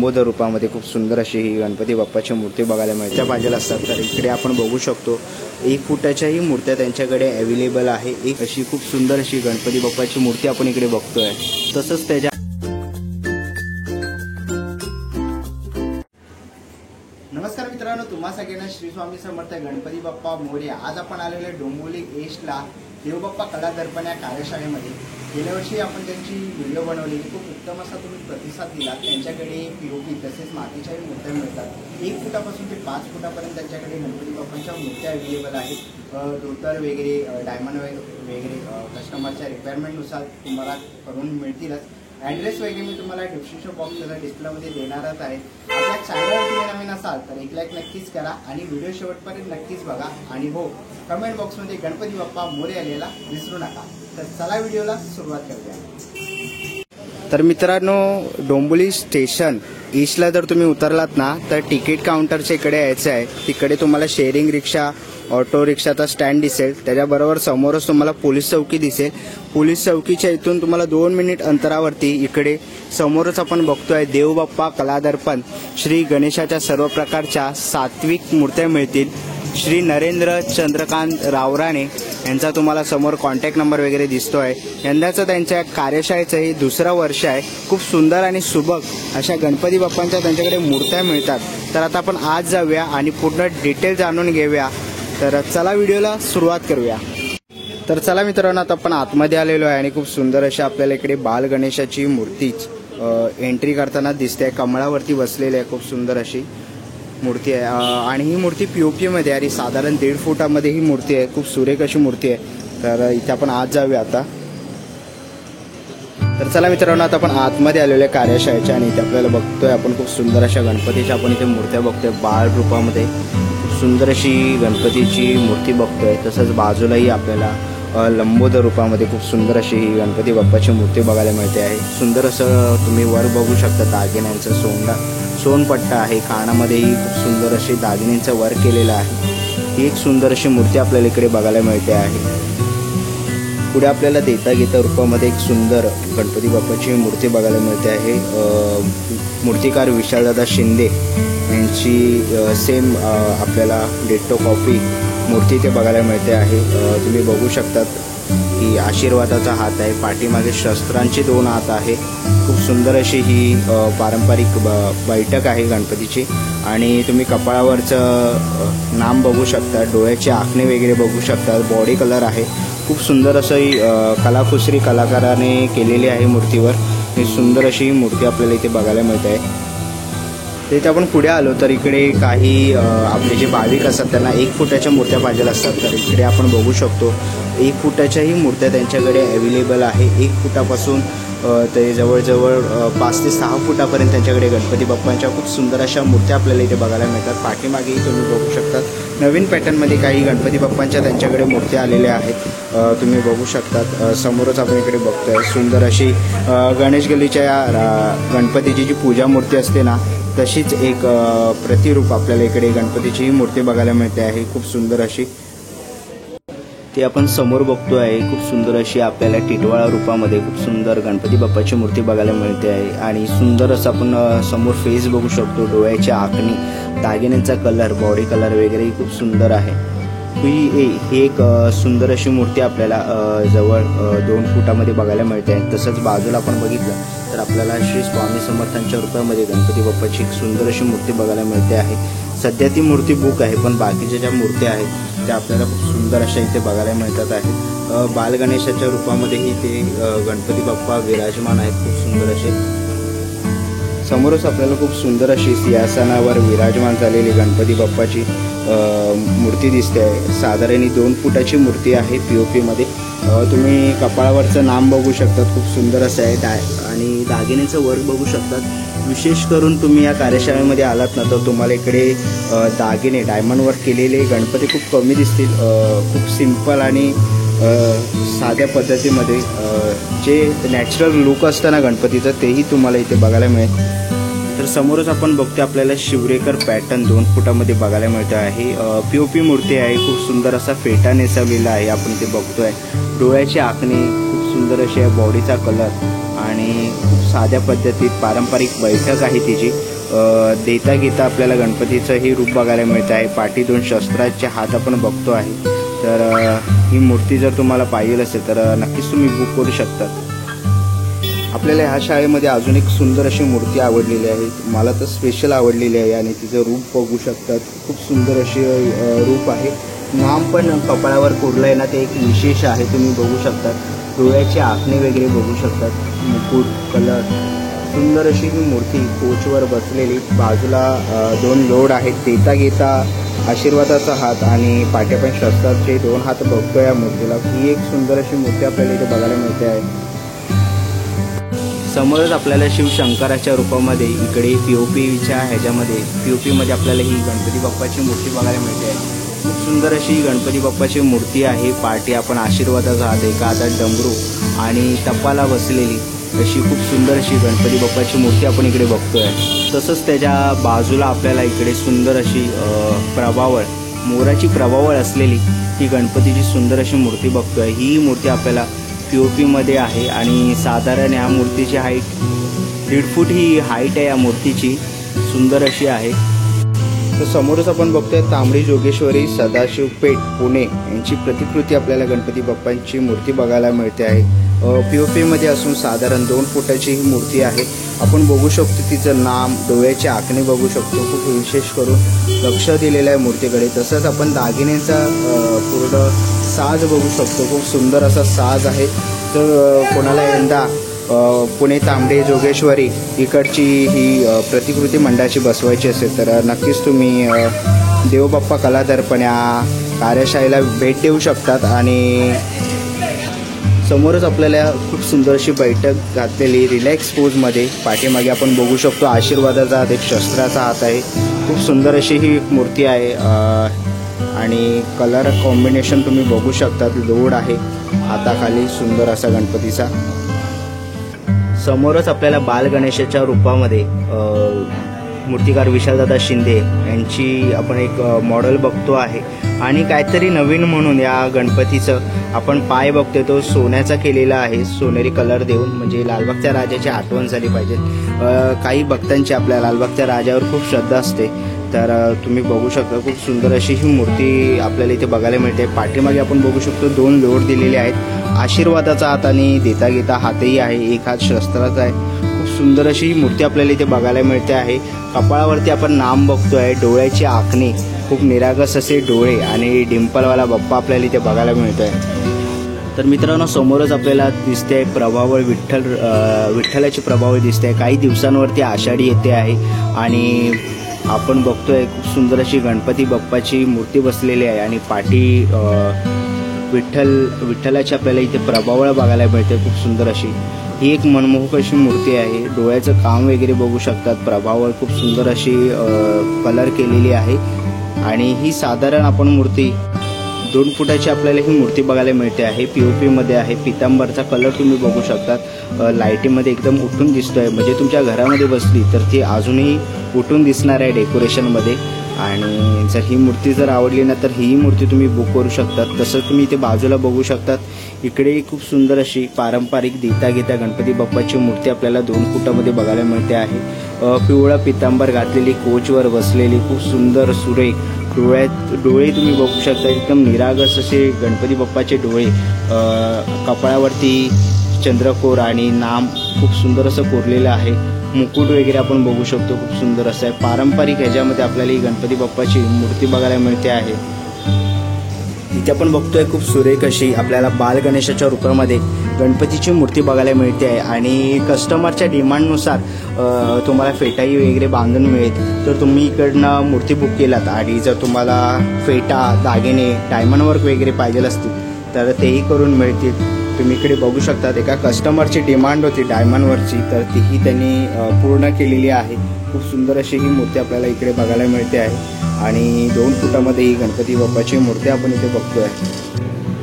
लंबोदर रूपामध्ये खूप सुंदर अशी ही गणपती बाप्पाची मूर्ती बघायला मिळते पाहिजे असतात। तर इकडे आपण बघू शकतो 1 फुटाच्याही मूर्त्या त्यांच्याकडे अवेलेबल आहे। एक अशी खूप सुंदर अशी गणपती बाप्पाची मूर्ती आपण इकडे बघतोय। तसंच त्याच्या नमस्कार मित्रांनो, तुम्हा सगळ्यांना श्री स्वामी समर्थ गणपती बाप्पा मोरया। आज आपण आलेले डोंबिवली ईस्टला देवबाप्पा कला दर्पण या कार्यशाळेमध्ये। गेल्या वर्षी आपण त्यांची व्हिडिओ बनवली, खूप उत्तम असा तुम्ही प्रतिसाद दिला। त्यांच्याकडे पीओपी तसेच मातीच्याही मूर्त्या मिळतात। 1 फुटापासून ते 5 फुटापर्यंत त्यांच्याकडे गणपती बाप्पांच्या मूर्त्या अवेलेबल आहेत। धोतर वगैरे डायमंड वगैरे कस्टमरच्या रिक्वायरमेंटनुसार तुम्हाला करून मिळतीलच। ॲड्रेस वगैरे मी तुम्हाला डिस्क्रिप्शन बॉक्सला डिस्प्लेमध्ये देणारच आहे। आपल्या चॅनलवर तुम्ही नवीन असाल तर एक लाईक नक्कीच करा आणि व्हिडिओ शेवटपर्यंत नक्कीच बघा। आणि हो, कमेंट बॉक्समध्ये गणपती बाप्पा मोरया लिहायला विसरू नका। तर चला व्हिडिओला सुरुवात करूया। तर मित्रांनो, डोंबिवली स्टेशन ईस्टला जर तुम्ही उतरलात ना तर तिकीट काउंटरच्या इकडे यायचं आहे। तिकडे तुम्हाला शेअरिंग रिक्षा ऑटो रिक्षाचा स्टँड दिसेल, त्याच्याबरोबर समोरच तुम्हाला पोलीस चौकी दिसेल। पोलीस चौकीच्या इथून तुम्हाला 2 मिनिट अंतरावरती इकडे समोरच आपण बघतोय देवबाप्पा कला दर्पण। श्री गणेशाच्या सर्व प्रकारच्या सात्विक मूर्त्या मिळतील। श्री नरेंद्र चंद्रकांत रावराणे यांचा तुम्हाला समोर कॉन्टॅक्ट नंबर वगैरे दिसतोय। यंदाचं त्यांच्या कार्यशाळेचं हे 2रं वर्ष आहे। खूप सुंदर आणि सुबक अशा गणपती बाप्पांच्या त्यांच्याकडे मूर्त्या मिळतात। तर आता आपण आज जाऊया आणि पूर्ण डिटेल जाणून घेऊया। तर चला व्हिडिओला सुरुवात करूया। तर चला मित्रांनो, आता आपण आतमध्ये आलेलो आहे आणि खूप सुंदर अशी आपल्याला इकडे बाल गणेशाची मूर्तीच एंट्री करताना दिसते। कमळावरती बसलेली आहे, खूप सुंदर अशी मूर्ती आहे। आणि ही मूर्ती पीओपी मध्ये आणि साधारण 1.5 फुटामध्ये ही मूर्ती आहे। खूप सुरेख अशी मूर्ती आहे। तर इथे आपण आज जाऊया आता। तर चला मित्रांनो, आता आपण आतमध्ये आलेलो आहे कार्यशाळेच्या आणि इथे आपल्याला बघतोय आपण खूप सुंदर अशा गणपतीच्या आपण इथे मूर्त्या बघतोय। बाळ रूपामध्ये खूप सुंदर अशी गणपतीची मूर्ती बघतोय। तसंच बाजूलाही आपल्याला लंबोदर रूपामध्ये खूप सुंदर अशी ही गणपती बाप्पाची मूर्ती बघायला मिळते आहे। सुंदर असं तुम्ही वर बघू शकता दागिन्यांचा सोनपट्टा आहे। कानामध्येही खूप सुंदर अशी दागिन्यांचं वर्क केलेलं आहे। ही एक सुंदर अशी मूर्ती आपल्याला इकडे बघायला मिळते आहे। पुढे आपल्याला देता घेता रूपामध्ये एक सुंदर गणपती बाप्पाची मूर्ती बघायला मिळते आहे। मूर्तिकार विशालदादा शिंदे यांची सेम आपल्याला डिट्टो कॉपी मूर्ती इथे बघायला मिळते आहे। तुम्ही बघू शकतात की आशीर्वादाचा हात आहे, पाठीमागे शस्त्रांचे 2 हात आहे। खूप सुंदर अशी ही पारंपरिक बैठक आहे गणपतीची। आणि तुम्ही कपाळावरचं नाम बघू शकता, डोळ्याचे आखणे वगैरे बघू शकता, बॉडी कलर आहे। खूप सुंदर असं ही कलाकुसरी कलाकाराने केलेली आहे मूर्तीवर। ही सुंदर अशी मूर्ती आपल्याला इथे बघायला मिळते आहे। इथे आपण पुढे आलो तर इकडे काही आपले जे भाविक असतात त्यांना 1 फुटाच्या मूर्त्या पाहिजे असतात। तर इकडे आपण बघू शकतो 1 फुटाच्याही मूर्त्या त्यांच्याकडे अवेलेबल आहे। 1 फुटापासून ते जवळजवळ 5 ते 6 फुटापर्यंत त्यांच्याकडे गणपती बाप्पांच्या खूप सुंदर अशा मूर्त्या आपल्याला इथे बघायला मिळतात। पाठीमागेही तुम्ही बघू शकतात नवीन पॅटर्नमध्ये काही गणपती बाप्पांच्या त्यांच्याकडे मूर्त्या आलेल्या आहेत। तुम्ही बघू शकतात समोरच आपण इकडे बघतोय सुंदर अशी गणेश गल्लीच्या गणपतीची जी पूजा मूर्ती असते ना, तशीच एक प्रतिरूप आपल्याला इकडे गणपतीची मूर्ती बघायला मिळते आहे। खूप सुंदर अशी ती आपण समोर बघतो आहे। खूप सुंदर अशी आपल्याला टिटवाळा रूपामध्ये खूप सुंदर गणपती बाप्पाची मूर्ती बघायला मिळते आहे। आणि सुंदर असं आपण समोर फेस बघू शकतो, डोळ्याची आखणी, दागिन्यांचा कलर, बॉडी कलर वगैरे खूप सुंदर आहे। ही एक सुंदर अशी मूर्ती आपल्याला जवळ 2 फुटामध्ये बघायला मिळते आहे। तसंच बाजूला आपण बघितलं तर आपल्याला श्री स्वामी समर्थांच्या रूपामध्ये गणपती बाप्पाची एक सुंदर अशी मूर्ती बघायला मिळते आहे। सध्या ती मूर्ती बुक आहे, पण बाकीच्या ज्या मूर्त्या आहेत त्या आपल्याला खूप सुंदर अशा इथे बघायला मिळतात आहेत। बाल गणेशाच्या रूपामध्येही ते गणपती बाप्पा विराजमान आहेत, खूप सुंदर असे। समोरच आपल्याला खूप सुंदर अशी सिंहासनावर विराजमान झालेली गणपती बाप्पाची मूर्ती दिसते आहे। साधारण 2 फुटाची मूर्ती आहे पीओपी मध्ये। तुम्ही कपाळावरचं नाम बघू शकतात, खूप सुंदर असं आहे। आणि दागिन्यांचं वर्क बघू शकतात। विशेष करून तुम्ही या कार्यशाळेमध्ये आलात ना तर तुम्हाला इकडे दागिने डायमंड वर्क केलेले गणपती खूप कमी दिसतील। खूप सिंपल आणि साध्या पद्धतीमध्ये जे नॅचरल लुक असतं ना गणपतीचं तेही तुम्हाला इथे बघायला मिळेल। तर समोरच आपण बघतोय आपल्याला शिवरेकर पॅटर्न 2 फुटामध्ये बघायला मिळतो आहे। पीओपी मूर्ती आहे, खूप सुंदर असा फेटा नेसवलेला आहे आपण इथे बघतोय। डोळ्याची आखणी, खूप सुंदर अशी बॉडीचा कलर आणि खूप साध्या पद्धतीत पारंपरिक बैठक आहे तिची। देता घेता आपल्याला गणपतीचं हे रूप बघायला मिळतं आहे। पाठी 2 शस्त्राचे हात आपण बघतो आहे। तर ही मूर्ती जर तुम्हाला पाहिजे असेल तर नक्कीच तुम्ही बुक करू शकता। आपल्याला ह्या शाळेमध्ये अजून एक सुंदर अशी मूर्ती आवडलेली आहे, मला तर स्पेशल आवडलेली आहे आणि तिचं रूप बघू शकतात। खूप सुंदर अशी रूप आहे। नाम पण कपाळावर कोरलं आहे ना, ते एक विशेष आहे, तुम्ही बघू शकता। डोळ्याचे आखणे वगैरे बघू शकतात, मुकुट, कलर, सुंदर अशी ही मूर्ती कोचवर बसलेली। बाजूला 2 लोड आहेत, देता घेता आशीर्वादाचा हात आणि पाठ्या पण शस्त्राचे 2 हात बघतो या मूर्तीला। ही एक सुंदर अशी मूर्ती आपल्याला इथे बघायला मिळते आहे। समोरच आपल्याला शिवशंकराच्या रूपामध्ये इकडे पीओपीच्या ह्याच्यामध्ये पीओपीमध्ये आपल्याला ही गणपती बाप्पाची मूर्ती बघायला मिळते आहे। खूप सुंदर अशी गणपती बाप्पाची मूर्ती आहे। पाठी आपण आशीर्वादाचा हात, एका हातात डमरू आणि तपाला बसलेली अशी खूप सुंदर अशी गणपती बाप्पाची मूर्ती आपण इकडे बघतोय। तसंच त्याच्या बाजूला आपल्याला इकडे सुंदर अशी प्रभावळ, मोराची प्रभावळ असलेली ही गणपतीची सुंदर अशी मूर्ती बघतोय। ही मूर्ती आपल्याला पीओपीमध्ये आहे आणि साधारण या मूर्तीची हाईट 1.5 फूट ही हाईट आहे या मूर्तीची, सुंदर अशी आहे। तर समोरच आपण बघतोय तांबडी जोगेश्वरी सदाशिव पेठ पुणे यांची प्रतिकृती आपल्याला गणपती बाप्पांची मूर्ती बघायला मिळते आहे। पीओपीमध्ये असून साधारण 2 फुटाची ही मूर्ती आहे। आपण बघू शकतो तिचं नाम, डोळ्याचे आखणे बघू शकतो, खूप विशेष करून लक्ष दिलेलं आहे मूर्तीकडे। तसंच आपण दागिन्यांचा पूर्ण साज बघू शकतो, खूप सुंदर असा साज आहे। तर कोणाला यंदा पुणे तांबडे जोगेश्वरी इकडची ही प्रतिकृती मंडळाची बसवायची असेल तर नक्कीच तुम्ही देवबाप्पा कला दर्पण या कार्यशाळेला भेट देऊ शकतात। आणि समोरच आपल्याला खूप सुंदर अशी बैठक घातलेली रिलॅक्स पोजमध्ये, पाठीमागे आपण बघू शकतो आशीर्वादाचा हात, एक शस्त्राचा हात आहे। खूप सुंदर अशी ही मूर्ती आहे आणि कलर कॉम्बिनेशन तुम्ही बघू शकतात, लोड आहे हाताखाली सुंदर असा गणपतीचा। समोरच आपल्याला बाल गणेशाच्या रूपामध्ये मूर्तिकार विशालदादा शिंदे यांची आपण एक मॉडेल बघतो आहे आणि काहीतरी नवीन म्हणून या गणपतीचं आपण पाय बघतोय तो सोन्याचा केलेला आहे, सोनेरी कलर देऊन, म्हणजे लालबागच्या राजाची आठवण झाली पाहिजे। काही भक्तांची आपल्या लालबागच्या राजावर खूप श्रद्धा असते, तर तुम्ही बघू शकता खूप सुंदर अशी ही मूर्ती आपल्याला इथे बघायला मिळते। पाठीमागे आपण बघू शकतो 2 लोड दिलेले आहेत, आशीर्वादाचा हात आणि देता घेता हातही आहे, एक हात शस्त्राचा आहे। खूप सुंदर अशी ही मूर्ती आपल्याला इथे बघायला मिळते आहे। कपाळावरती आपण नाम बघतोय, डोळ्याची आखणे, खूप निरागस असे डोळे आणि डिंपलवाला बाप्पा आपल्याला इथे बघायला मिळतोय। तर मित्रांनो समोरच आपल्याला दिसते प्रभावळ विठ्ठलाची प्रभावळ दिसते। काही दिवसांवरती आषाढी येते आहे आणि आपण बघतोय खूप सुंदर अशी गणपती बाप्पाची मूर्ती बसलेली आहे आणि पाठी विठ्ठलाची आपल्याला इथे प्रभावळ बघायला मिळते, खूप सुंदर अशी। ही एक मनमोहक अशी मूर्ती आहे, डोळ्याचं काम वगैरे बघू शकतात, प्रभावळ खूप सुंदर अशी कलर केलेली आहे आणि ही साधारण आपण मूर्ती 2 फुटाची आपल्याला ही मूर्ती बघायला मिळते आहे। पीओपीमध्ये आहे, पितांबरचा कलर तुम्ही बघू शकतात, लाईटीमध्ये एकदम उठून दिसतोय, म्हणजे तुमच्या घरामध्ये बसली तर ती अजूनही उठून दिसणार आहे डेकोरेशनमध्ये। आणि जर ही मूर्ती जर आवडली ना तर ही मूर्ती तुम्ही बुक करू शकतात। तसं तुम्ही इथे बाजूला बघू शकतात, इकडे खूप सुंदर अशी पारंपरिक देता घेता गणपती बाप्पाची मूर्ती आपल्याला 2 फुटामध्ये बघायला मिळते आहे। पिवळा पितांबर घातलेली, कोचवर बसलेली, खूप सुंदर सुरेख डोळे तुम्ही बघू शकता, एकदम निरागस असे गणपती बाप्पाचे डोळे, कपाळावरती चंद्रकोर आणि नाम खूप सुंदर असं कोरलेलं आहे। मुकुट वगैरे आपण बघू शकतो, खूप सुंदर असं आहे। पारंपरिक ह्याच्यामध्ये आपल्याला ही गणपती बाप्पाची मूर्ती बघायला मिळते आहे। इथे आपण बघतोय खूप सुरेख अशी आपल्याला बाल गणेशाच्या रूपामध्ये गणपतीची मूर्ती बघायला मिळते आहे आणि कस्टमरच्या डिमांडनुसार तुम्हाला फेटाई वगैरे बांधून मिळेल। तर तुम्ही इकडनं मूर्ती बुक केलात आणि जर तुम्हाला फेटा, दागिने, डायमंड वर्क वगैरे पाहिजे असतील तर तेही करून मिळतील। तुम्ही इकडे बघू शकता, एका कस्टमरची डिमांड होती डायमंडवरची, तर तीही त्यांनी पूर्ण केलेली आहे। खूप सुंदर अशी ही मूर्ती आपल्याला इकडे बघायला मिळते आहे आणि 2 फुटामध्ये ही गणपती बाप्पाची मूर्ती आपण इथे बघतोय।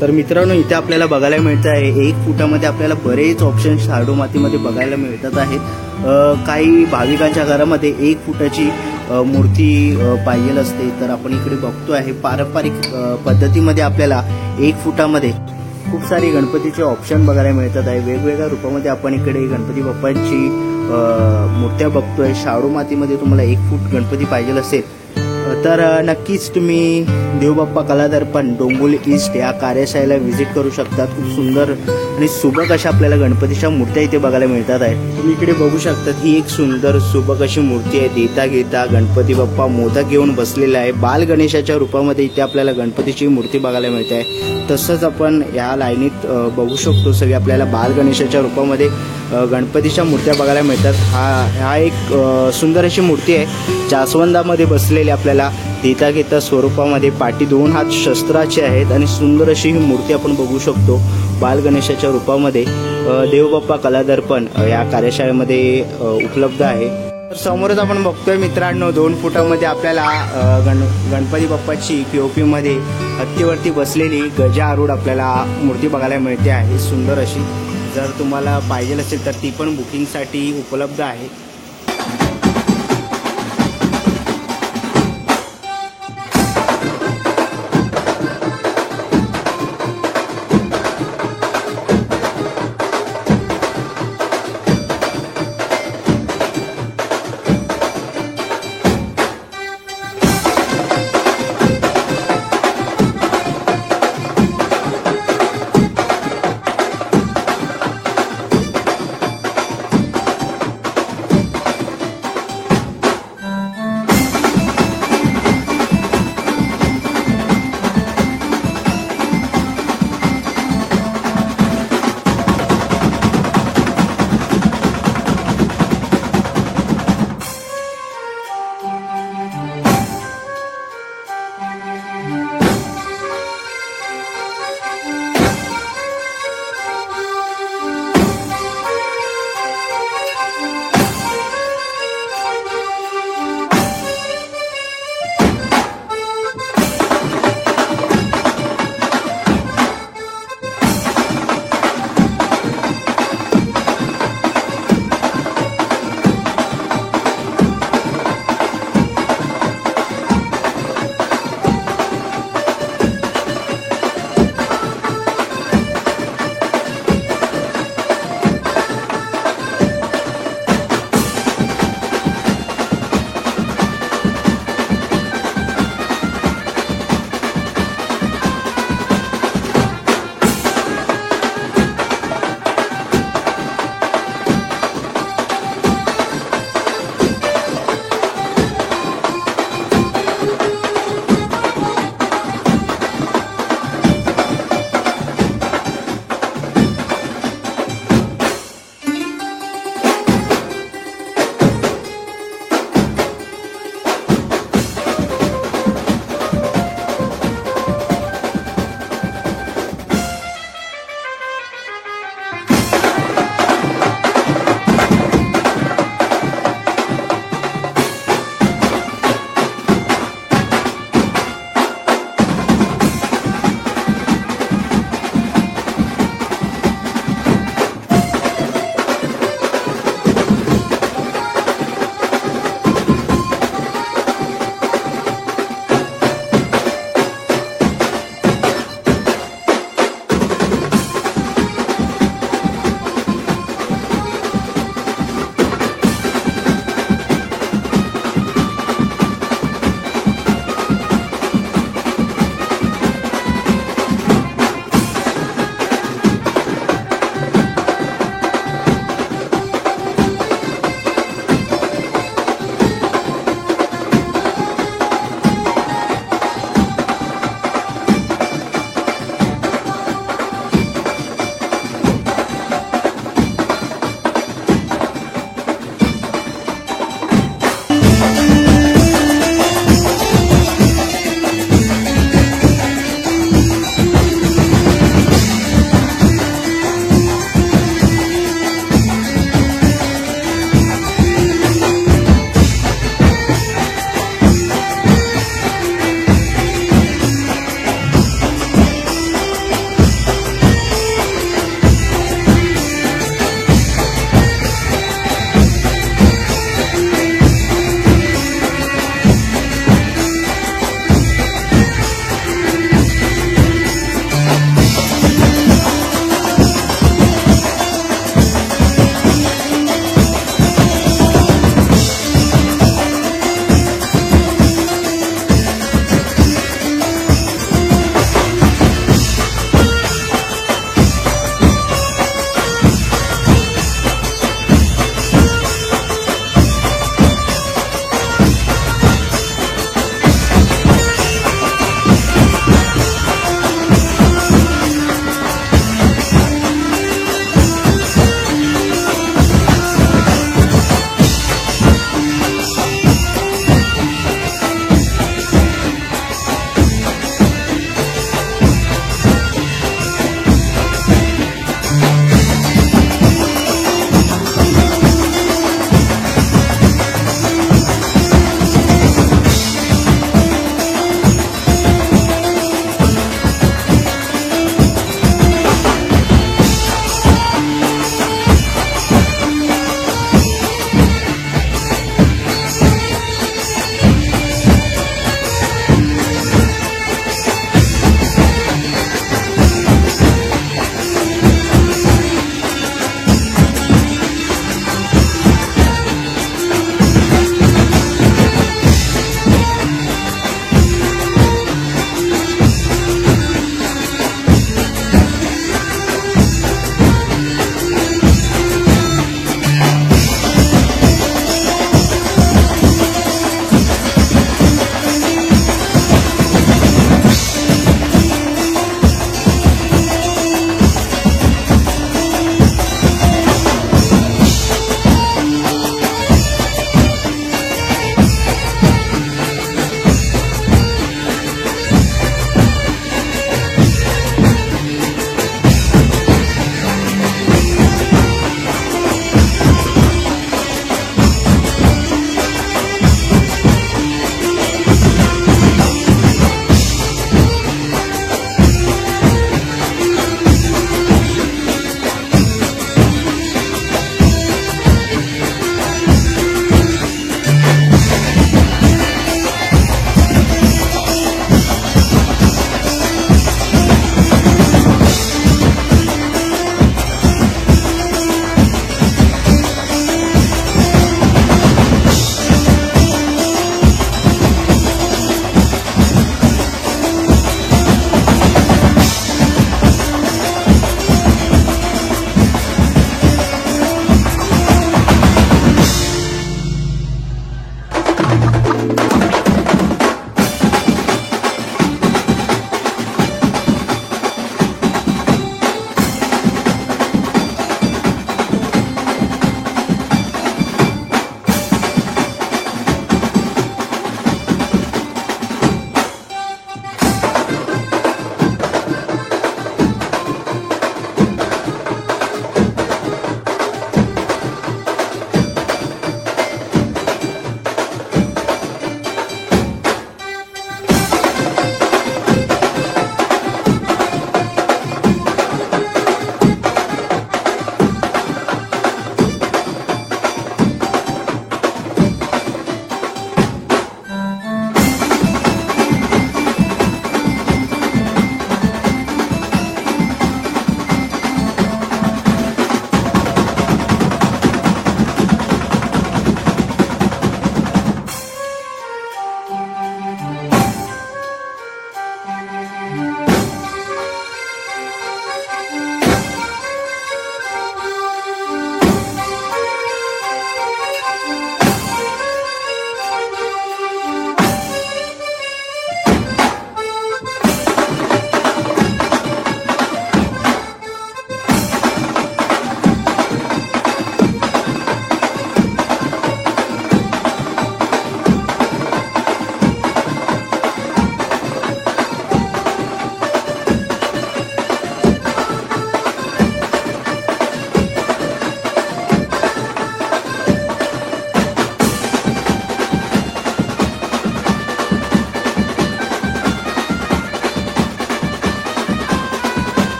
तर मित्रांनो इथे आपल्याला बघायला मिळतं आहे 1 फुटामध्ये आपल्याला बरेच ऑप्शन्स शाडू मातीमध्ये बघायला मिळतात आहेत। काही भाविकांच्या घरामध्ये 1 फुटाची मूर्ती पाहिजे असते, तर आपण इकडे बघतो आहे पारंपरिक पद्धतीमध्ये आपल्याला 1 फुटामध्ये खूप सारी गणपतीचे ऑप्शन बघायला मिळतात आहे। वेगवेगळ्या रूपामध्ये आपण इकडे गणपती बाप्पांची मूर्त्या बघतोय, शाडू मातीमध्ये तुम्हाला 1 फूट गणपती पाहिजे असेल तर नक्कीच तुम्ही देवबाप्पा कलादर्पण डोंबिवली ईस्ट या कार्यशाळेला व्हिजिट करू शकतात. खूप सुंदर आणि सुबक अशा आपल्याला गणपतीच्या मूर्त्या इथे बघायला मिळतात आहेत. तुम्ही इकडे बघू शकतात ही एक सुंदर सुबक अशी मूर्ती आहे. देता घेता गणपती बाप्पा मोदक घेऊन बसलेला आहे. बाल गणेशाच्या रूपामध्ये इथे आपल्याला गणपतीची मूर्ती बघायला मिळते आहे. तसंच आपण या लाईनीत बघू शकतो सगळे आपल्याला बाल गणेशाच्या रूपामध्ये गणपतीच्या मूर्त्या बघायला मिळतात. हा एक सुंदर अशी मूर्ती आहे. जास्वंदामध्ये बसलेली आपल्याला देता घेता स्वरूपामध्ये, पाठी 2 हात शस्त्राचे आहेत आणि सुंदर अशी ही मूर्ती आपण बघू शकतो बाल गणेशाच्या रूपामध्ये. देवबाप्पा कलादर्पण या कार्यशाळेमध्ये उपलब्ध आहे. तर समोरच आपण बघतोय मित्रांनो 2 फुटामध्ये आपल्याला गणपती बाप्पाची POP मध्ये हत्तीवरती बसलेली गजारूढ आपल्याला मूर्ती बघायला मिळते आहे सुंदर अशी. जर तुम्हाला पाहिजे असेल तर ती पण बुकिंगसाठी उपलब्ध आहे.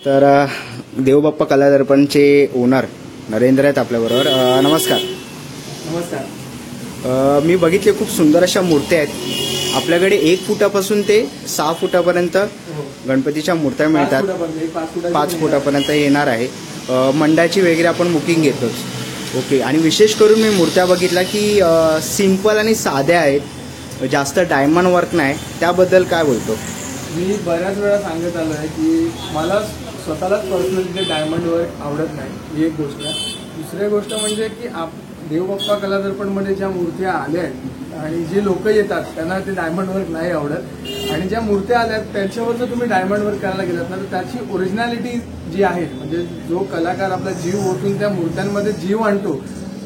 तर देवबाप्पा कला दर्पणचे ओनर नरेंद्र आहेत आपल्याबरोबर. नमस्कार. नमस्कार. मी बघितले खूप सुंदर अशा मूर्त्या आहेत आपल्याकडे. 1 फुटापासून ते 6 फुटापर्यंत गणपतीच्या मूर्त्या मिळतात. 5 फुटापर्यंत येणार आहे. मंडाची वगैरे आपण बुकिंग घेतोच. ओके. आणि विशेष करून मी मूर्त्या बघितल्या की सिंपल आणि साध्या आहेत, जास्त डायमंड वर्क नाही. त्याबद्दल काय बोलतो? मी बऱ्याच वेळा सांगत आलो आहे की मला स्वतःलाच पर्सनली ते डायमंड वर्क आवडत नाही, ही एक गोष्ट आहे. दुसरी गोष्ट म्हणजे की देवबाप्पा कला दर्पणमध्ये ज्या मूर्त्या आल्या आहेत आणि जे लोक येतात त्यांना ते डायमंड वर्क नाही आवडत. आणि ज्या मूर्त्या आल्यात त्यांच्यावर जर तुम्ही डायमंड वर्क करायला गेलात ना तर त्याची ओरिजिनॅलिटी जी आहे, म्हणजे जो कलाकार आपला जीव ओतून त्या मूर्त्यांमध्ये जीव आणतो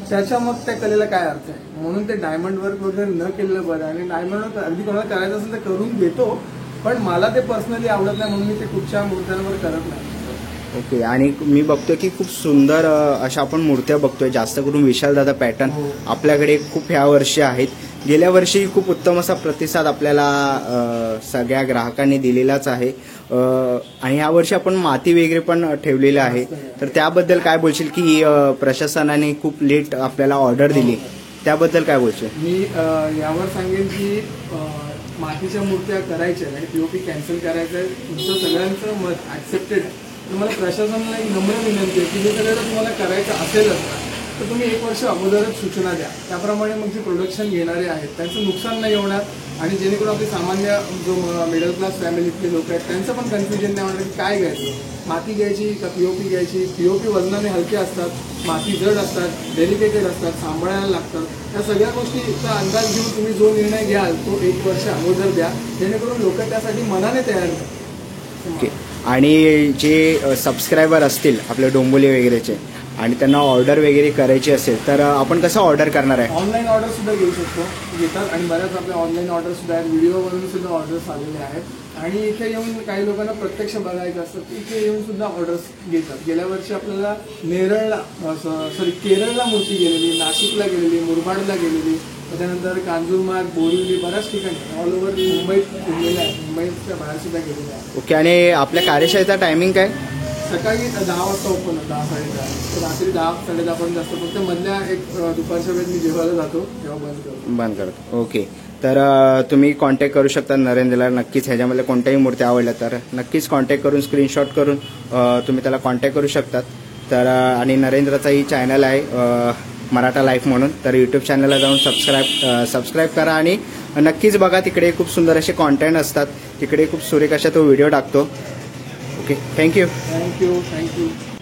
त्याच्या मग त्या कलेला काय अर्थ आहे. म्हणून ते डायमंड वर्क वगैरे न केलेलं बरं. आणि डायमंड वर्क अगदी कोणाला करायचं असेल तर करून घेतो, पण मला ते पर्सनली आवडत नाही म्हणून मी ते कुठच्या मूर्त्यांवर करत नाही. ओके. आणि मी बघतोय की खूप सुंदर अशा आपण मूर्त्या बघतोय, जास्त करून विशालदादा पॅटर्न आपल्याकडे खूप ह्या वर्षी आहेत. गेल्या वर्षी खूप उत्तम असा प्रतिसाद आपल्याला सगळ्या ग्राहकांनी दिलेलाच आहे. आणि ह्या वर्षी आपण माती वगैरे पण ठेवलेलं आहे. तर त्याबद्दल काय बोलशील की प्रशासनाने खूप लेट आपल्याला ऑर्डर दिली, त्याबद्दल काय बोलशील? मी यावर सांगेन की मातीच्या मूर्त्या करायच्या आणि पीओपी कॅन्सल करायचं तुमचं सगळ्यांचं मत ऍक्सेप्टेड आहे. तुम्हाला प्रशासनाला एक नम्र विनंती आहे की हे सगळं जर तुम्हाला करायचं असेलच तर तुम्ही 1 वर्ष अगोदरच सूचना द्या. त्याप्रमाणे मग जे प्रोडक्शन घेणारे आहेत त्यांचं नुकसान नाही होणार आणि जेणेकरून आपले सामान्य जो मिडल क्लास फॅमिलीतले लोक आहेत त्यांचं पण कन्फ्युजन नाही होणार की काय घ्यायचं, माती घ्यायची का पीओपी घ्यायची. पीओपी वजनाने हलके असतात, माती जड असतात, डेलिकेटेड असतात, सांभाळायला लागतात. त्या सगळ्या गोष्टीचा अंदाज घेऊन तुम्ही जो निर्णय घ्याल तो 1 वर्ष अगोदर द्या, जेणेकरून लोक त्यासाठी मनाने तयार होतात. ओके. आणि जे सबस्क्रायबर असतील आपले डोंबोली वगैरेचे आणि त्यांना ऑर्डर वगैरे करायची असेल तर आपण कसं ऑर्डर करणार आहे? ऑनलाईन ऑर्डर सुद्धा घेऊ शकतो, घेतात. आणि बऱ्याच आपल्या ऑनलाईन ऑर्डर सुद्धा आहेत, व्हिडिओवरून सुद्धा ऑर्डर्स आलेले आहेत. आणि इथे येऊन काही लोकांना प्रत्यक्ष बघायचं असतं, इथे येऊन सुद्धा ऑर्डर्स घेतात. गेल्या वर्षी आपल्याला केरळला मूर्ती गेलेली, नाशिकला गेलेली, मुरबाडला गेलेली, त्याच्यानंतर कांजूरमार्ग, बोरिवली, बऱ्याच ठिकाणी ऑल ओव्हर मुंबईत फिरलेल्या आहेत, मुंबईच्या बाहेर सुद्धा गेलेल्या आहेत. ओके. आणि आपल्या कार्यशाळेचा टायमिंग काय? सकाळी 10 वाजता ओपन होतं, 10-10:30. रात्री 10-10:30 पर्यंत असतं. फक्त मधल्या एक दुपारच्या वेळेत मी जेवायला जातो तेव्हा बंद करतो. ओके. तर तुम्ही कॉन्टॅक्ट करू शकता नरेंद्रला. नक्कीच ह्याच्यामध्ये कोणत्याही मूर्ती आवडल्या तर नक्कीच कॉन्टॅक्ट करून स्क्रीनशॉट करून तुम्ही त्याला कॉन्टॅक्ट करू शकतात. तर आणि नरेंद्रचाही चॅनल आहे मराठा लाईफ म्हणून, तर यूट्यूब चॅनलला जाऊन सबस्क्राईब करा आणि नक्कीच बघा. तिकडे खूप सुंदर असे कॉन्टेंट असतात, तिकडे खूप सुरेख अशा तो व्हिडिओ टाकतो. ओके. थँक्यू.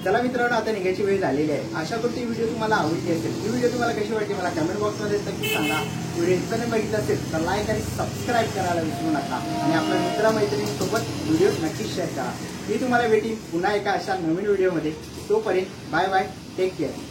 चला मित्रांनो, आता निघायची वेळ झालेली आहे. आशा करतो ही व्हिडिओ तुम्हाला आवडली असेल. ही व्हिडिओ तुम्हाला कशी वाटली मला कमेंट बॉक्समध्ये नक्की सांगा. व्हिडिओ इतकं बघितलं असेल तर लाईक आणि सबस्क्राईब करायला विसरू नका. आणि आपल्या मित्रमैत्रिणींसोबत व्हिडिओ नक्कीच शेअर करा. मी तुम्हाला भेटीन पुन्हा एका अशा नवीन व्हिडिओमध्ये. तोपर्यंत बाय बाय, टेक केअर.